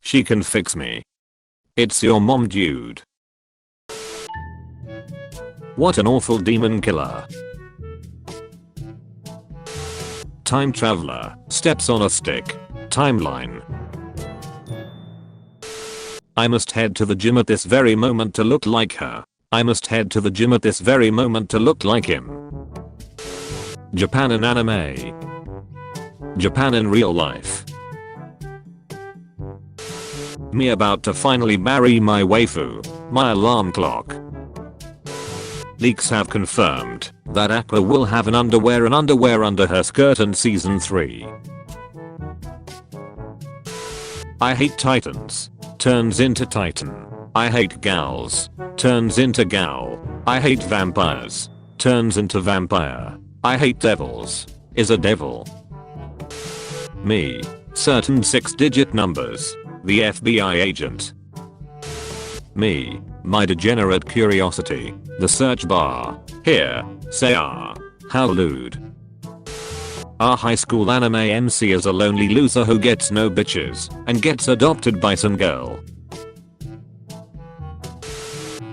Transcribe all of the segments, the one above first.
She can fix me. It's your mom, dude. What an awful demon killer. Time traveler, steps on a stick. Timeline. I must head to the gym at this very moment to look like her. I must head to the gym at this very moment to look like him. Japan in anime. Japan in real life. Me about to finally marry my waifu. My alarm clock. Leaks have confirmed that Appa will have an underwear under her skirt in season 3. I hate titans. Turns into titan. I hate gals. Turns into gal. I hate vampires. Turns into vampire. I hate devils. Is a devil. Me. Certain 6-digit numbers. The FBI agent. Me. My degenerate curiosity. The search bar. Here. Say ah. How lewd. Our high school anime MC is a lonely loser who gets no bitches and gets adopted by some girl.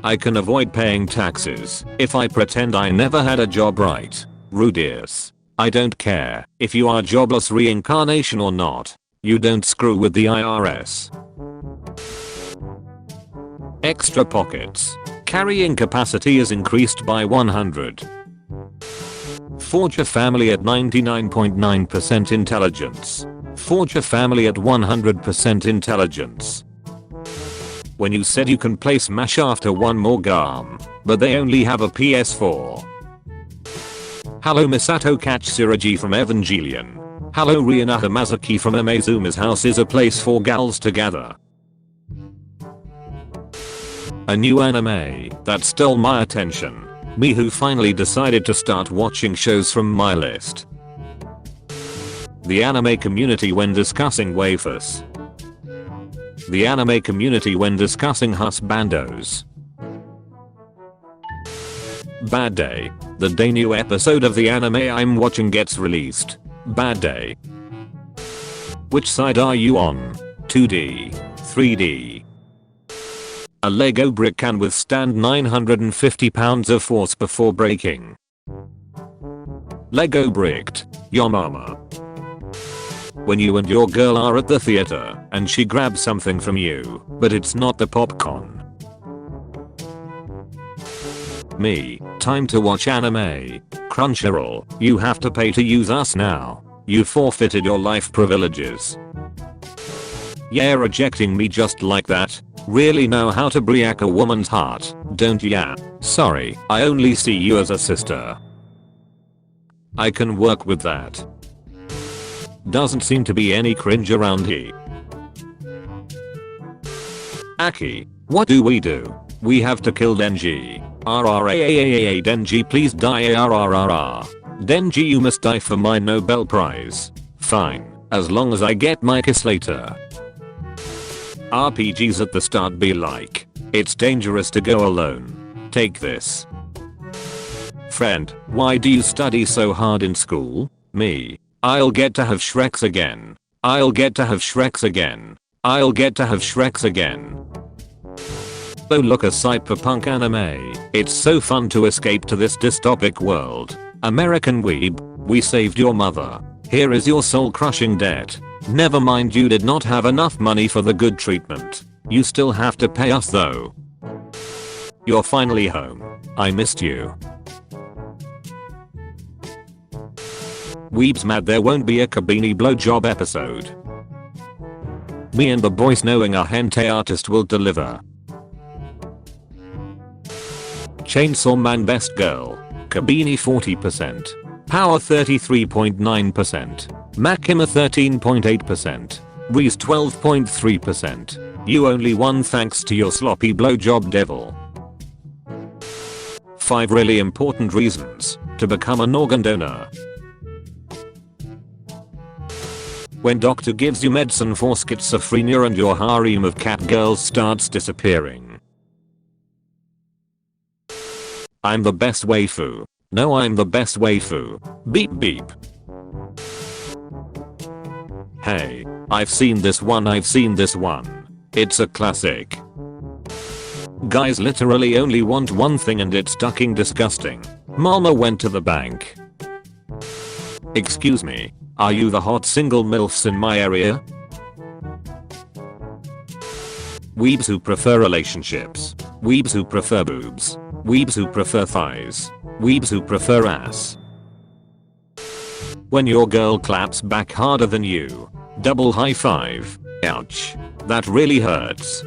I can avoid paying taxes if I pretend I never had a job, right? Rudius. I don't care if you are jobless reincarnation or not. You don't screw with the IRS. Extra pockets. Carrying capacity is increased by 100. Forge a family at 99.9% intelligence. Forge a family at 100% intelligence. When you said you can play Smash after one more GAM, but they only have a PS4. Hello Misato Katsuragi from Evangelion. Hello Riina Hamazaki from Amazuma's house is a place for gals to gather. A new anime that stole my attention. Me who finally decided to start watching shows from my list. The anime community when discussing waifus. The anime community when discussing husbandos. Bad day. The day new episode of the anime I'm watching gets released. Bad day. Which side are you on? 2D? 3D? A Lego brick can withstand 950 pounds of force before breaking. Lego bricked. Your mama. When you and your girl are at the theater and she grabs something from you, but it's not the popcorn. Me. Time to watch anime. Crunchyroll. You have to pay to use us now. You forfeited your life privileges. Yeah, rejecting me just like that. Really know how to break a woman's heart, don't ya? Sorry, I only see you as a sister. I can work with that. Doesn't seem to be any cringe around here. Aki, what do? We have to kill Denji. RRAAAA Denji, please die. RRRR. Denji, you must die for my Nobel Prize. Fine, as long as I get my kiss later. RPGs at the start be like, it's dangerous to go alone. Take this. Friend, why do you study so hard in school? Me. I'll get to have Shreks again. I'll get to have Shreks again. I'll get to have Shreks again. Oh look, a cyberpunk anime. It's so fun to escape to this dystopic world. American weeb, we saved your mother. Here is your soul crushing debt. Never mind, you did not have enough money for the good treatment. You still have to pay us though. You're finally home. I missed you. Weeb's mad there won't be a Kabini blowjob episode. Me and the boys knowing a hentai artist will deliver. Chainsaw Man best girl. Kabini 40%. Power 33.9%. Makima 13.8%. Reese 12.3%. You only won thanks to your sloppy blowjob devil. 5 really important reasons to become an organ donor. When doctor gives you medicine for schizophrenia and your harem of cat girls starts disappearing. I'm the best waifu. No, I'm the best waifu. Beep beep. Hey, I've seen this one. It's a classic. Guys literally only want one thing and it's fucking disgusting. Mama went to the bank. Excuse me, are you the hot single MILFs in my area? Weebs who prefer relationships. Weebs who prefer boobs. Weebs who prefer thighs. Weebs who prefer ass. When your girl claps back harder than you. Double high five. Ouch. That really hurts.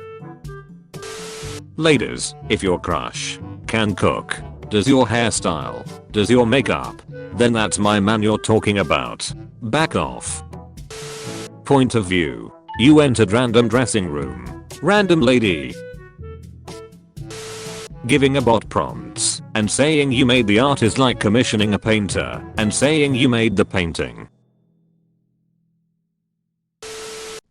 Ladies, if your crush can cook, does your hairstyle, does your makeup, then that's my man you're talking about. Back off. Point of view. You entered random dressing room. Random lady. Giving a bot prompts and saying you made the art is like commissioning a painter and saying you made the painting.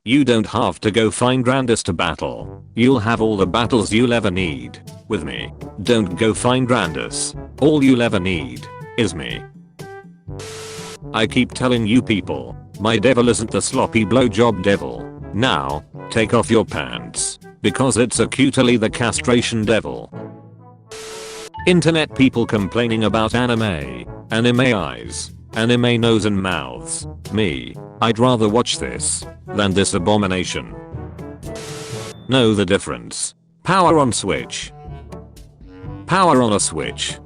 You don't have to go find Grandis to battle. You'll have all the battles you'll ever need with me. Don't go find Grandis. All you'll ever need is me. I keep telling you people, my devil isn't the sloppy blowjob devil. Now, take off your pants, because it's acutely the castration devil. Internet people complaining about anime eyes, anime nose and mouths. Me, I'd rather watch this than this abomination. Know the difference. Power on switch. Power on a switch.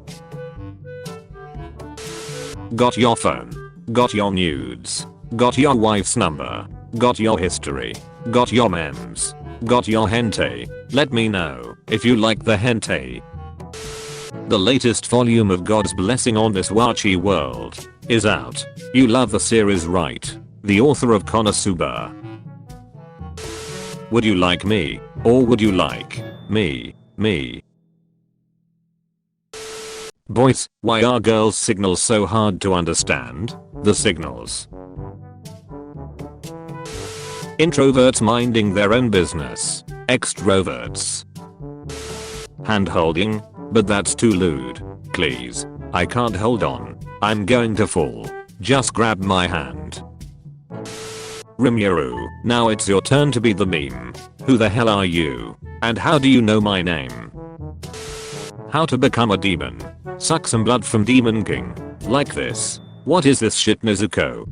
Got your phone. Got your nudes. Got your wife's number. Got your history. Got your memes. Got your hentai. Let me know if you like the hentai. The latest volume of God's Blessing on This Wachi World is out. You love the series, right? The author of Konosuba. Would you like me? Or would you like me? Boys, why are girls' signals so hard to understand? The signals. Introverts minding their own business. Extroverts. Hand holding, but that's too lewd. Please, I can't hold on. I'm going to fall. Just grab my hand. Rimuru, now it's your turn to be the meme. Who the hell are you? And how do you know my name? How to become a demon. Suck some blood from Demon King. Like this. What is this shit, Nezuko?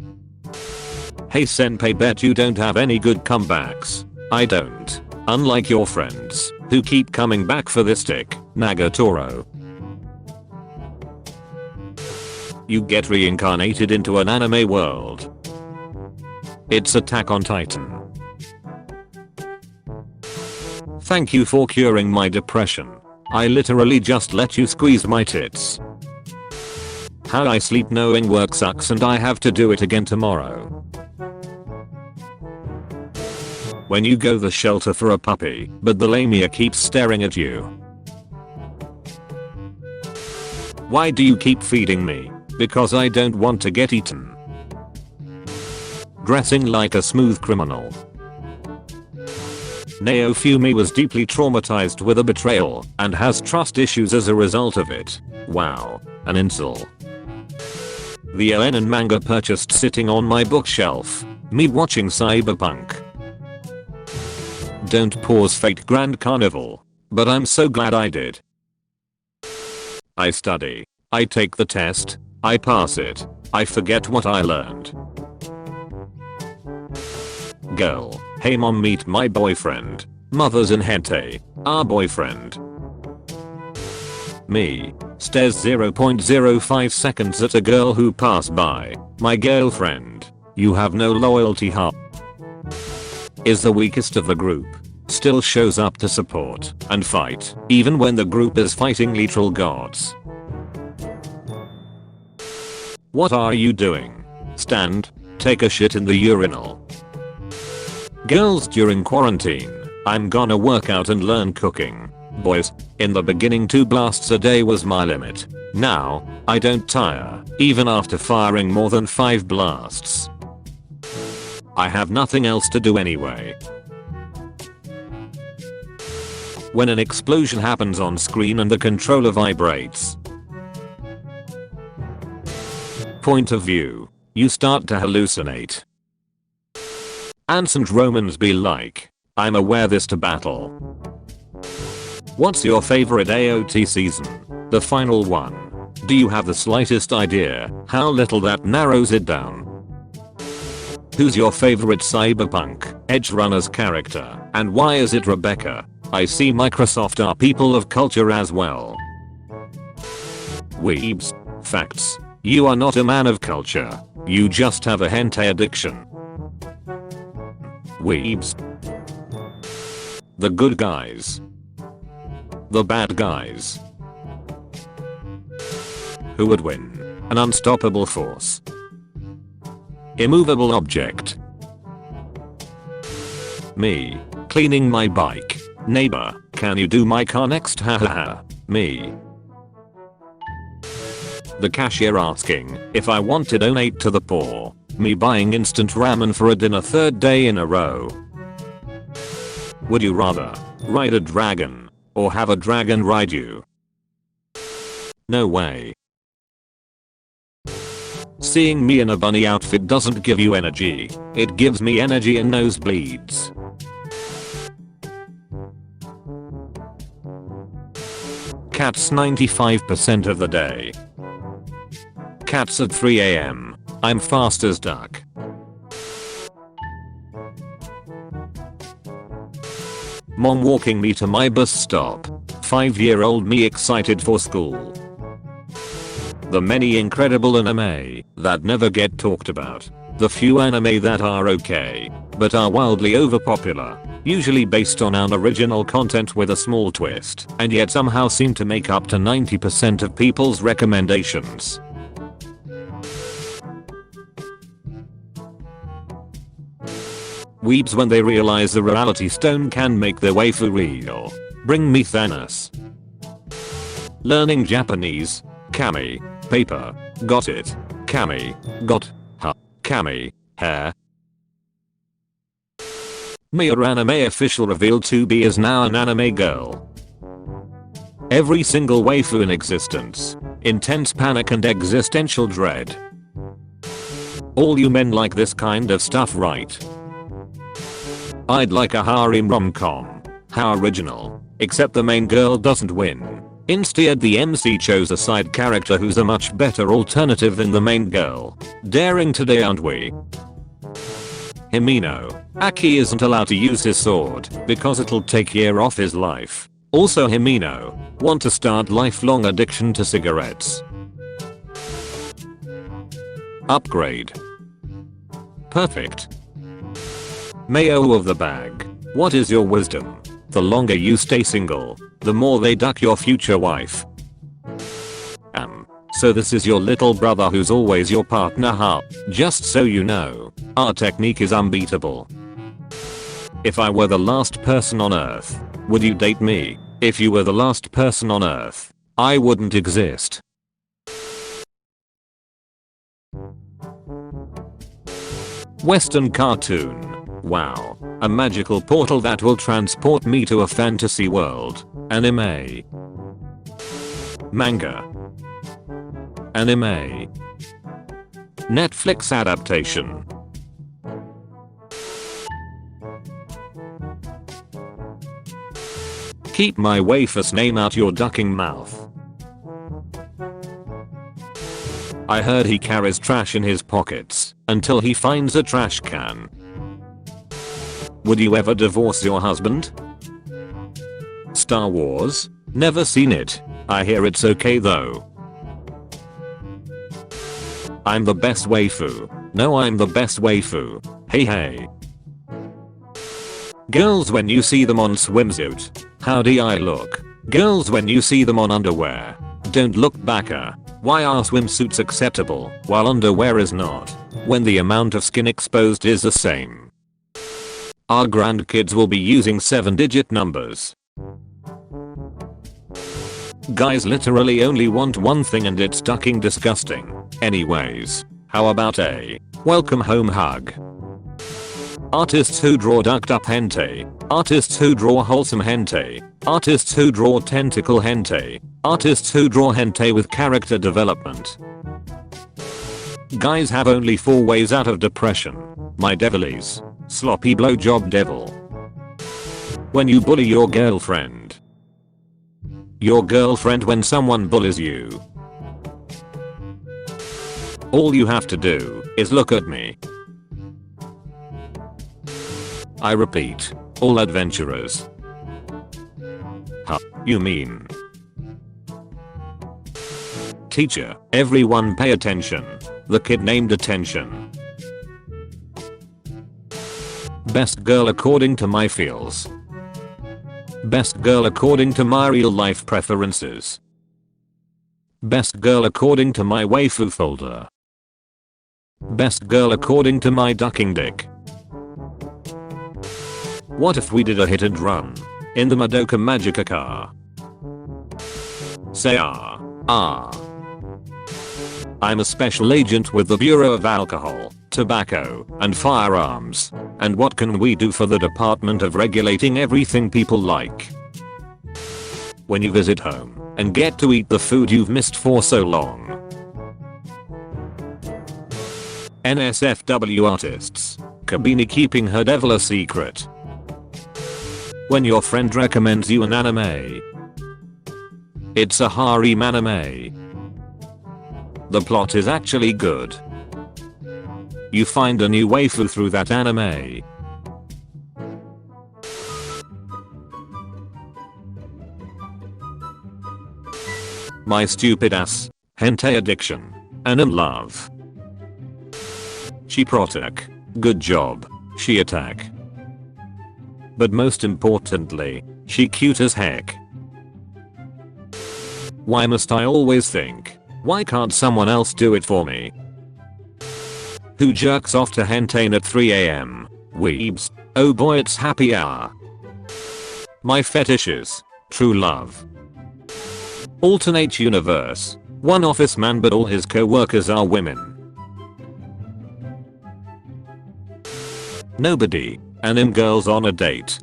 Hey senpai, bet you don't have any good comebacks. I don't. Unlike your friends, who keep coming back for this stick, Nagatoro. You get reincarnated into an anime world. It's Attack on Titan. Thank you for curing my depression. I literally just let you squeeze my tits. How I sleep knowing work sucks and I have to do it again tomorrow. When you go the shelter for a puppy, but the lamia keeps staring at you. Why do you keep feeding me? Because I don't want to get eaten. Dressing like a smooth criminal. Naofumi was deeply traumatized with a betrayal and has trust issues as a result of it. Wow, an insult. The Ellen manga purchased sitting on my bookshelf. Me watching Cyberpunk. Don't pause Fate Grand Carnival, but I'm so glad I did. I study. I take the test. I pass it. I forget what I learned. Girl, hey mom, meet my boyfriend. Mother's in hentai. Our boyfriend. Me, stares 0.05 seconds at a girl who passed by. My girlfriend. You have no loyalty, huh? Is the weakest of the group. Still shows up to support and fight, even when the group is fighting literal gods. What are you doing? Stand. Take a shit in the urinal. Girls during quarantine. I'm gonna work out and learn cooking. Boys, in the beginning 2 blasts a day was my limit. Now, I don't tire, even after firing more than 5 blasts. I have nothing else to do anyway. When an explosion happens on screen and the controller vibrates. Point of view. You start to hallucinate. Ancient Romans be like, I'ma wear this to battle. What's your favorite AOT season? The final one. Do you have the slightest idea how little that narrows it down? Who's your favorite cyberpunk edge runners character and why is it Rebecca? I see Microsoft are people of culture as well. Weebs. Facts. You are not a man of culture. You just have a hentai addiction. Weebs. The good guys. The bad guys. Who would win? An unstoppable force. Immovable object. Me. Cleaning my bike. Neighbor, can you do my car next? Hahaha. Me. The cashier asking if I want to donate to the poor. Me buying instant ramen for a dinner third day in a row. Would you rather ride a dragon or have a dragon ride you? No way. Seeing me in a bunny outfit doesn't give you energy. It gives me energy and nosebleeds. Cats 95% of the day. Cats at 3 AM. I'm fast as duck. Mom walking me to my bus stop. 5-year-old me excited for school. The many incredible anime that never get talked about. The few anime that are okay, but are wildly overpopular. Usually based on unoriginal content with a small twist, and yet somehow seem to make up to 90% of people's recommendations. Weebs when they realize the reality stone can make their waifu real. Bring me Thanos. Learning Japanese. Kami. Paper. Got it. Kami. Got. Ha. Kami. Hair. Miya anime official revealed to be is now an anime girl. Every single waifu in existence. Intense panic and existential dread. All you men like this kind of stuff, right? I'd like a harem rom-com. How original. Except the main girl doesn't win. Instead the MC chose a side character who's a much better alternative than the main girl. Daring today, aren't we? Himino. Aki isn't allowed to use his sword because it'll take year off his life. Also Himino. Want to start lifelong addiction to cigarettes. Upgrade. Perfect. Mayo of the bag. What is your wisdom? The longer you stay single, the more they duck your future wife. So this is your little brother who's always your partner, huh? Just so you know, our technique is unbeatable. If I were the last person on earth, would you date me? If you were the last person on earth, I wouldn't exist. Western cartoon. Wow. A magical portal that will transport me to a fantasy world. Anime. Manga. Anime. Netflix adaptation. Keep my waifer's name out your ducking mouth. I heard he carries trash in his pockets until he finds a trash can. Would you ever divorce your husband? Star Wars? Never seen it. I hear it's okay though. I'm the best waifu. No, I'm the best waifu. Hey hey. Girls when you see them on swimsuit. How do I look? Girls when you see them on underwear. Don't look backer. Why are swimsuits acceptable while underwear is not? When the amount of skin exposed is the same. Our grandkids will be using 7-digit numbers. Guys literally only want one thing and it's ducking disgusting. Anyways, how about a welcome home hug? Artists who draw ducked up hentai. Artists who draw wholesome hentai. Artists who draw tentacle hentai. Artists who draw hentai with character development. Guys have only 4 ways out of depression. My devilies. Sloppy blowjob devil. When you bully your girlfriend. Your girlfriend when someone bullies you. All you have to do is look at me. I repeat, all adventurers. Huh, you mean? Teacher, everyone pay attention. The kid named attention. Best girl according to my feels. Best girl according to my real life preferences. Best girl according to my waifu folder. Best girl according to my ducking dick. What if we did a hit and run? In the Madoka Magica car. Say ah. I'm a special agent with the Bureau of Alcohol, Tobacco, and Firearms. And what can we do for the Department of Regulating Everything People Like? When you visit home and get to eat the food you've missed for so long. NSFW artists. Kabini keeping her devil a secret. When your friend recommends you an anime. It's a harem anime. The plot is actually good. You find a new waifu through that anime. My stupid ass. Hentai addiction. And in love. She protec. Good job. She attack. But most importantly, she cute as heck. Why must I always think? Why can't someone else do it for me? Who jerks off to hentai at 3 AM? Weebs. Oh boy, it's happy hour. My fetishes. True love. Alternate universe. One office man but all his co-workers are women. Nobody. Anime girls on a date.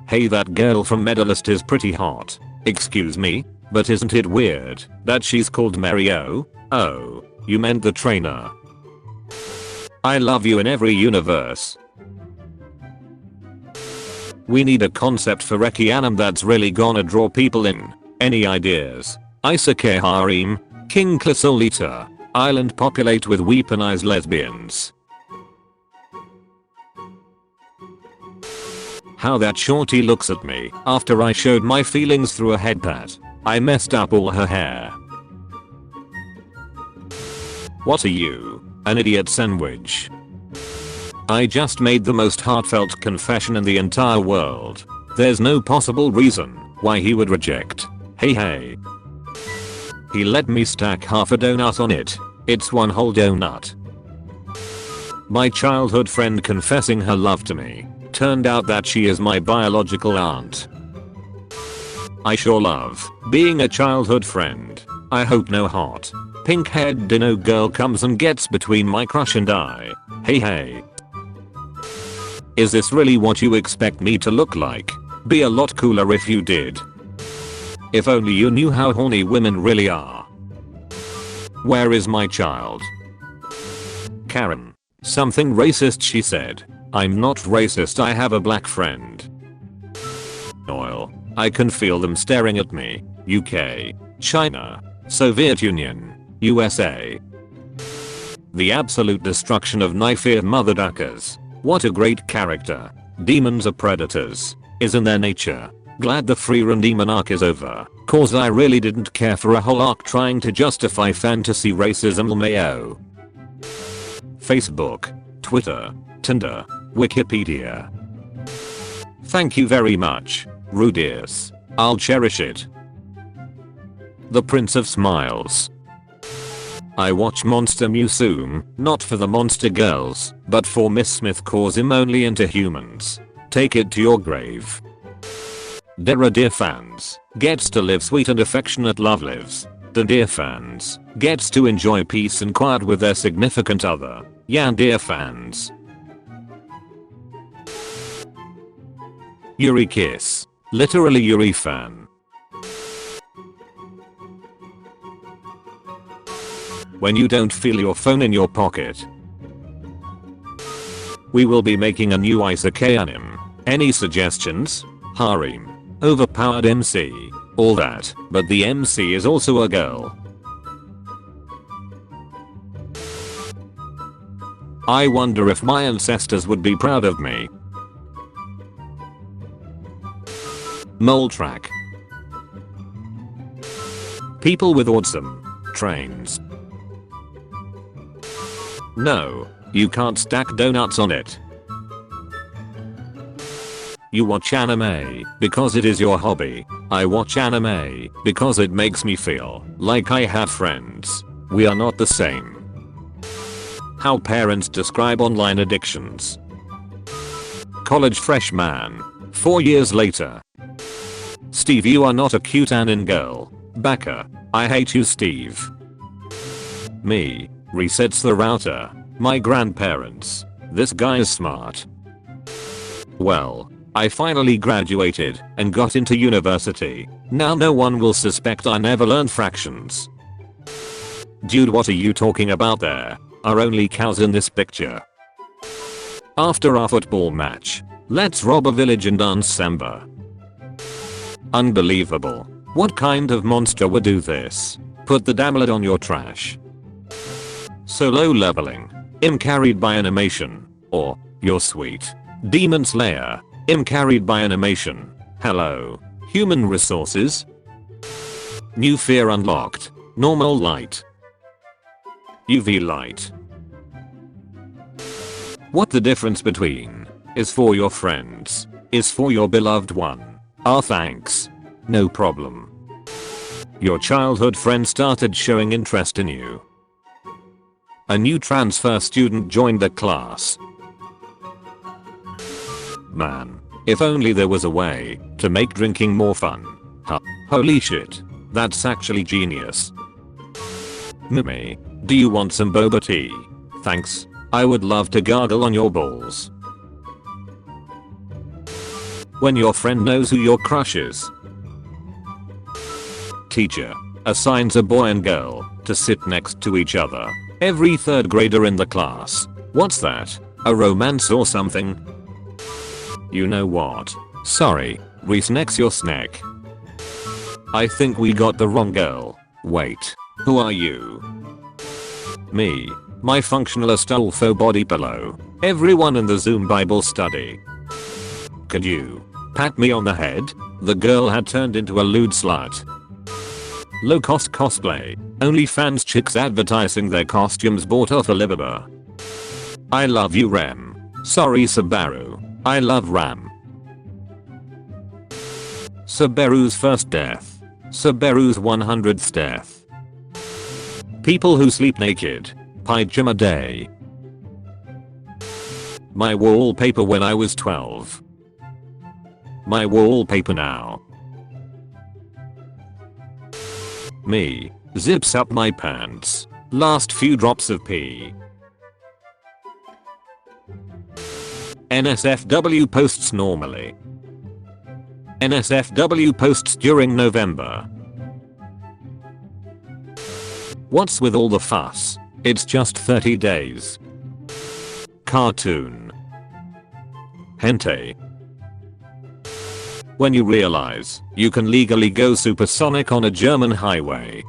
Hey, that girl from Medalist is pretty hot. Excuse me, but isn't it weird that she's called Mario? Oh, you meant the trainer. I love you in every universe. We need a concept for Reki anime that's really gonna draw people in. Any ideas? Isekai harem, King Clasolita, island populate with weaponized lesbians. How that shorty looks at me after I showed my feelings through a head pat. I messed up all her hair. What are you? An idiot sandwich. I just made the most heartfelt confession in the entire world. There's no possible reason why he would reject. Hey. He let me stack half a donut on it. It's one whole donut. My childhood friend confessing her love to me. Turned out that she is my biological aunt. I sure love being a childhood friend. I hope no hot, pink-haired dino girl comes and gets between my crush and I. Hey. Is this really what you expect me to look like? Be a lot cooler if you did. If only you knew how horny women really are. Where is my child? Karen. Something racist she said. I'm not racist, I have a black friend. Oil. I can feel them staring at me. UK. China. Soviet Union. USA. The absolute destruction of knife-eared motherfuckers. What a great character. Demons are predators. Is in their nature. Glad the free run demon arc is over. Cause I really didn't care for a whole arc trying to justify fantasy racism lmao. Facebook. Twitter. Tinder. Wikipedia. Thank you very much, Rudius. I'll cherish it. The Prince of Smiles. I watch Monster Musume, not for the monster girls, but for Miss Smith cause him only into humans. Take it to your grave. Dera dear fans, gets to live sweet and affectionate love lives. The dear fans, gets to enjoy peace and quiet with their significant other. Yeah, dear fans. Yuri kiss. Literally Yuri fan. When you don't feel your phone in your pocket. We will be making a new isekai anime. Any suggestions? Harem. Overpowered MC. All that, but the MC is also a girl. I wonder if my ancestors would be proud of me. Mole track. People with awesome trains. No, you can't stack donuts on it. You watch anime because it is your hobby. I watch anime because it makes me feel like I have friends. We are not the same. How parents describe online addictions. College freshman. 4 years later. Steve, you are not a cute anime girl. Backer. I hate you, Steve. Me. Resets the router. My grandparents. This guy is smart. Well, I finally graduated and got into university. Now no one will suspect I never learned fractions. Dude, what are you talking about there? Are only cows in this picture? After our football match, let's rob a village and dance samba. Unbelievable. What kind of monster would do this? Put the damlet on your trash. Solo leveling. Carried by animation. Or, you're sweet. Demon Slayer. Carried by animation. Hello. Human resources. New fear unlocked. Normal light. UV light. What the difference between is for your friends, is for your beloved one. Ah, thanks. No problem. Your childhood friend started showing interest in you. A new transfer student joined the class. Man, if only there was a way to make drinking more fun. Huh. Holy shit. That's actually genius. Mimi, do you want some boba tea? Thanks. I would love to gargle on your balls. When your friend knows who your crush is. Teacher assigns a boy and girl to sit next to each other. Every third grader in the class. What's that? A romance or something? You know what? Sorry, re-snacks your snack. I think we got the wrong girl. Wait, who are you? Me. My functionalist Ulfo body pillow. Everyone in the Zoom Bible study. Could you pat me on the head? The girl had turned into a lewd slut. Low cost cosplay. OnlyFans chicks advertising their costumes bought off Alibaba. I love you, Rem. Sorry, Subaru. I love Ram. Subaru's first death. Subaru's 100th death. People who sleep naked. Pajama day. My wallpaper when I was 12. My wallpaper now. Me. Zips up my pants. Last few drops of pee. NSFW posts normally. NSFW posts during November. What's with all the fuss? It's just 30 days. Cartoon. Hentai. When you realize you can legally go supersonic on a German highway.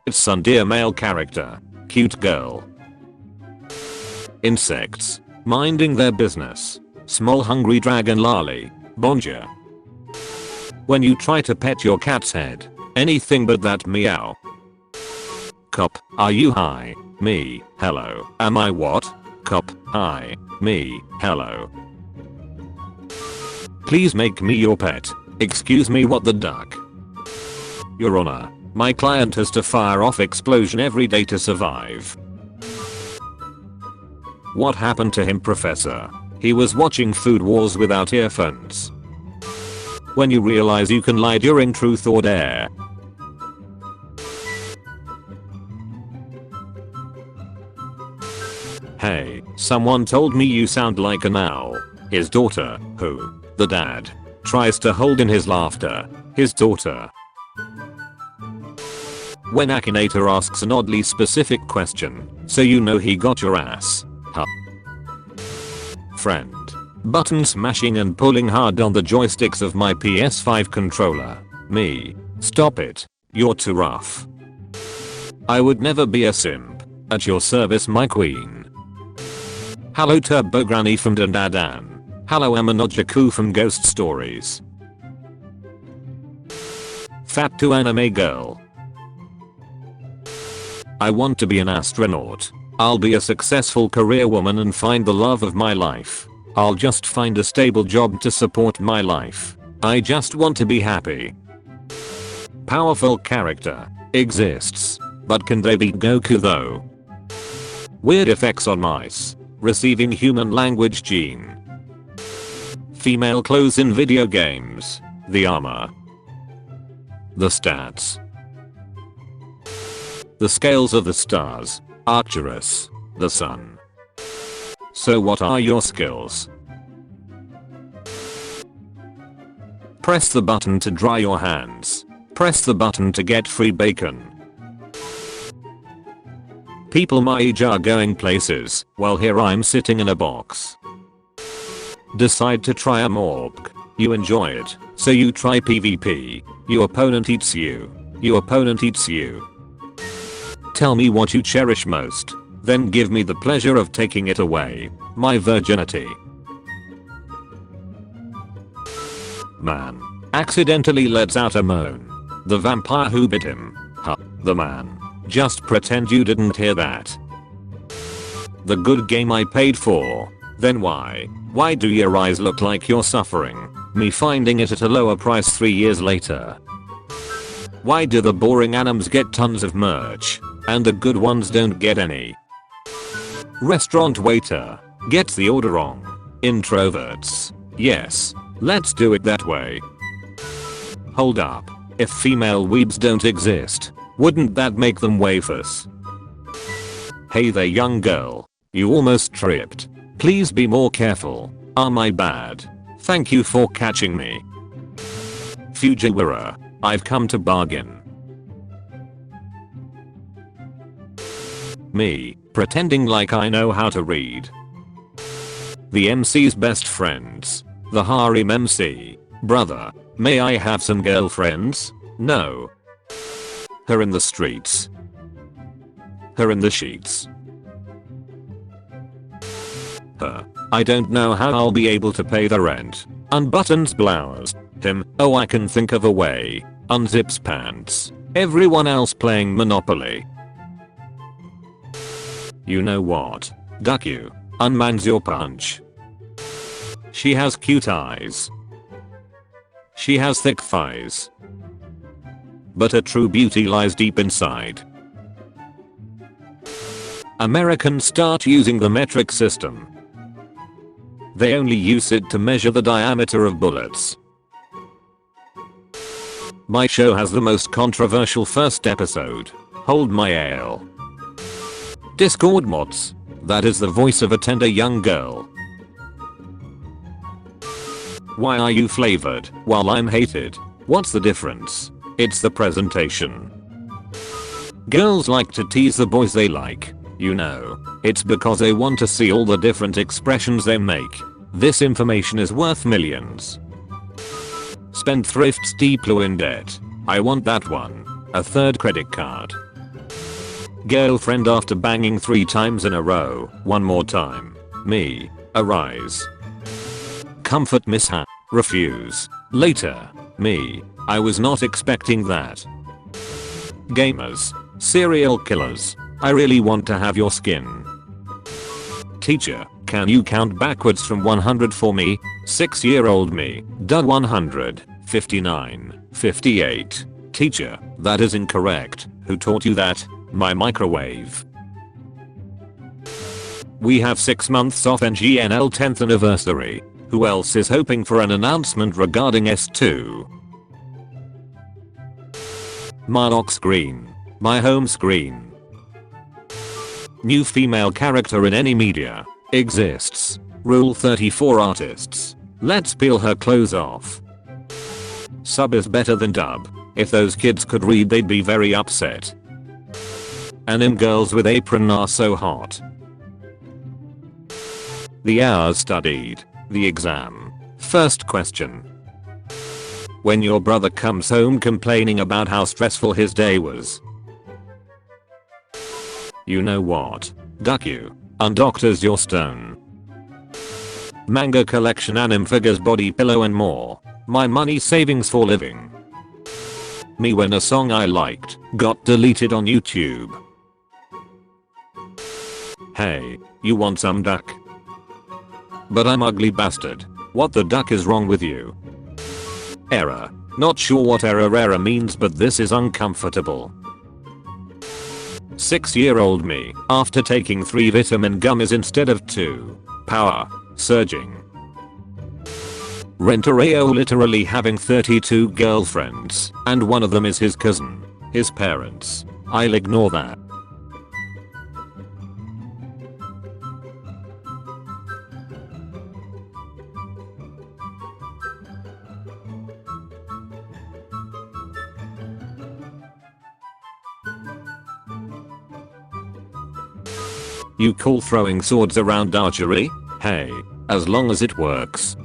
It's Sundeer male character. Cute girl. Insects. Minding their business. Small hungry dragon lolly. Bonjour. When you try to pet your cat's head. Anything but that meow. Cop, are you high? Me, hello. Am I what? Cop, hi. Me, hello. Please make me your pet. Excuse me, what the duck? Your Honor, my client has to fire off explosion every day to survive. What happened to him, Professor? He was watching Food Wars without earphones. When you realize you can lie during truth or dare. Hey, someone told me you sound like an owl. His daughter, who? The dad. Tries to hold in his laughter. His daughter. When Akinator asks an oddly specific question, so you know he got your ass. Huh. Friend. Button smashing and pulling hard on the joysticks of my PS5 controller. Me. Stop it. You're too rough. I would never be a simp. At your service, my queen. Hello Turbo Granny from Dandadan. Hello Amanojaku from Ghost Stories. Fat to anime girl. I want to be an astronaut. I'll be a successful career woman and find the love of my life. I'll just find a stable job to support my life. I just want to be happy. Powerful character. Exists. But can they beat Goku though? Weird effects on mice. Receiving human language gene. Female clothes in video games. The armor. The stats. The scales of the stars. Arcturus. The sun. So what are your skills? Press the button to dry your hands. Press the button to get free bacon. People my age are going places, while here I'm sitting in a box. Decide to try a morgue. You enjoy it, so you try PvP. Your opponent eats you. Your opponent eats you. Tell me what you cherish most. Then give me the pleasure of taking it away. My virginity. Man. Accidentally lets out a moan. The vampire who bit him. Huh. The man. Just pretend you didn't hear that. The good game I paid for. Then why? Why do your eyes look like you're suffering? Me finding it at a lower price 3 years later. Why do the boring animes get tons of merch, and the good ones don't get any? Restaurant waiter. Gets the order wrong. Introverts. Yes. Let's do it that way. Hold up. If female weebs don't exist, wouldn't that make them wafers? Hey there young girl. You almost tripped. Please be more careful. My bad. Thank you for catching me. Fujiwara. I've come to bargain. Me. Pretending like I know how to read. The MC's best friends. The Harem MC. Brother. May I have some girlfriends? No. Her in the streets. Her in the sheets. Her. I don't know how I'll be able to pay the rent. Unbuttons blouse. Him. Oh, I can think of a way. Unzips pants. Everyone else playing Monopoly. You know what? Duck you. Unmans your punch. She has cute eyes. She has thick thighs. But her true beauty lies deep inside. Americans start using the metric system. They only use it to measure the diameter of bullets. My show has the most controversial first episode. Hold my ale. Discord mods. That is the voice of a tender young girl. Why are you flavored while I'm hated? What's the difference? It's the presentation. Girls like to tease the boys they like. You know, it's because they want to see all the different expressions they make. This information is worth millions. Spendthrifts deeply in debt. I want that one. A third credit card. Girlfriend after banging 3 times in a row. One more time. Me. Arise. Comfort mishap. Refuse. Later. Me. I was not expecting that. Gamers. Serial killers. I really want to have your skin. Teacher, can you count backwards from 100 for me? 6-year-old me. Done 100, 59, 58. Teacher, that is incorrect. Who taught you that? My microwave. We have 6 months off NGNL 10th anniversary. Who else is hoping for an announcement regarding S2? My lock screen. My home screen. New female character in any media. Exists. Rule 34 artists. Let's peel her clothes off. Sub is better than dub. If those kids could read they'd be very upset. Anime girls with apron are so hot. The hours studied. The exam. First question. When your brother comes home complaining about how stressful his day was. You know what? Duck you. Undoctors your stone. Manga collection, anime figures, body pillow and more. My money savings for living. Me when a song I liked got deleted on YouTube. Hey, you want some duck? But I'm ugly bastard. What the duck is wrong with you? Error. Not sure what error means, but this is uncomfortable. 6-year-old me, after taking 3 vitamin gummies instead of 2. Power. Surging. Rentareo literally having 32 girlfriends, and one of them is his cousin. His parents. I'll ignore that. You call throwing swords around archery? Hey, as long as it works.